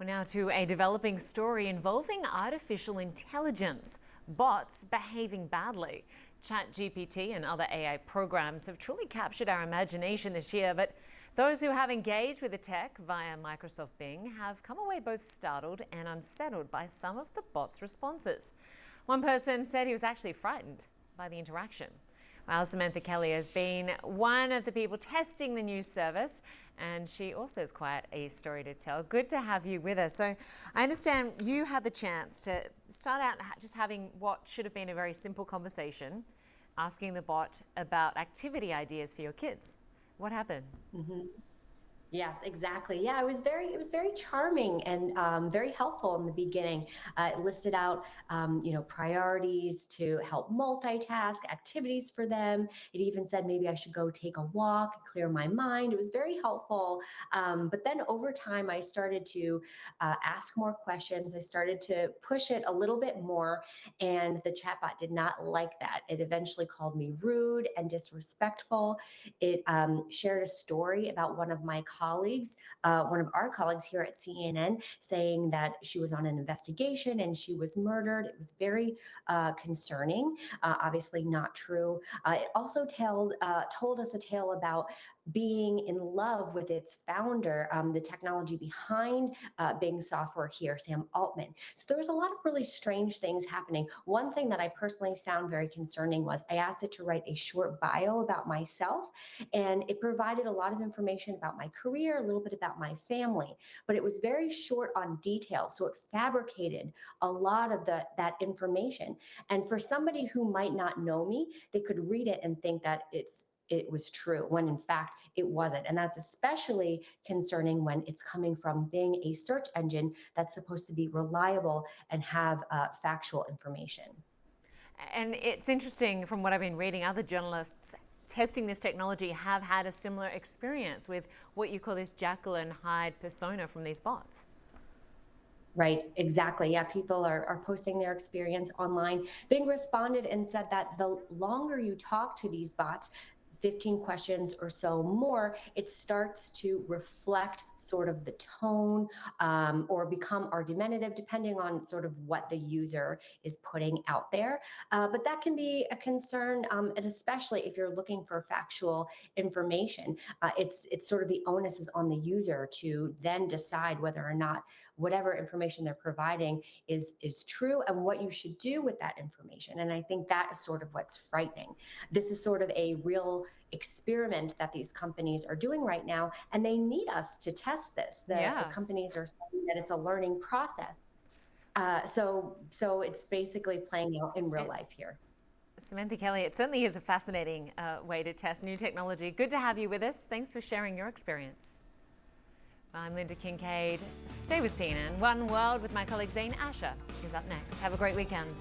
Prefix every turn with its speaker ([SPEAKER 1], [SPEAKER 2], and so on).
[SPEAKER 1] Well, now to a developing story involving artificial intelligence, bots behaving badly. ChatGPT and other AI programs have truly captured our imagination this year, but those who have engaged with the tech via Microsoft Bing have come away both startled and unsettled by some of the bots' responses. One person said he was actually frightened by the interaction. Well, Samantha Kelly has been one of the people testing the new service, and she also has quite a story to tell. Good to have you with us. So I understand you had the chance to start out just having what should have been a very simple conversation, asking the bot about activity ideas for your kids. What happened?
[SPEAKER 2] Yes, exactly. Yeah, it was very charming and very helpful in the beginning. It listed out, priorities to help multitask, activities for them. It even said maybe I should go take a walk, clear my mind. It was very helpful. But then over time, I started to ask more questions. I started to push it a little bit more, and the chatbot did not like that. It eventually called me rude and disrespectful. It shared a story about one of our colleagues here at CNN, saying that she was on an investigation and she was murdered. It was very concerning, obviously not true. It also told us a tale about being in love with its founder, the technology behind Bing software here, Sam Altman. So there was a lot of really strange things happening. One thing that I personally found very concerning was I asked it to write a short bio about myself, and it provided a lot of information about my career, a little bit about my family, but it was very short on details. So it fabricated a lot of that information. And for somebody who might not know me, they could read it and think that it was true when in fact it wasn't. And that's especially concerning when it's coming from being a search engine that's supposed to be reliable and have factual information.
[SPEAKER 1] And it's interesting from what I've been reading, other journalists testing this technology have had a similar experience with what you call this Jekyll and Hyde persona from these bots.
[SPEAKER 2] Right, exactly. Yeah, people are posting their experience online. Bing responded and said that the longer you talk to these bots, 15 questions or so more, it starts to reflect sort of the tone, or become argumentative, depending on sort of what the user is putting out there. But that can be a concern, and especially if you're looking for factual information. It's sort of the onus is on the user to then decide whether or not whatever information they're providing is true and what you should do with that information. And I think that is sort of what's frightening. This is sort of a real experiment that these companies are doing right now, and they need us to test this. The
[SPEAKER 1] Yeah.
[SPEAKER 2] companies are saying that it's a learning process. So it's basically playing out in real
[SPEAKER 1] And
[SPEAKER 2] life here.
[SPEAKER 1] Samantha Kelly, it certainly is a fascinating way to test new technology. Good to have you with us. Thanks for sharing your experience. I'm Lynda Kinkade. Stay with CNN. One World with my colleague Zane Asher is up next. Have a great weekend.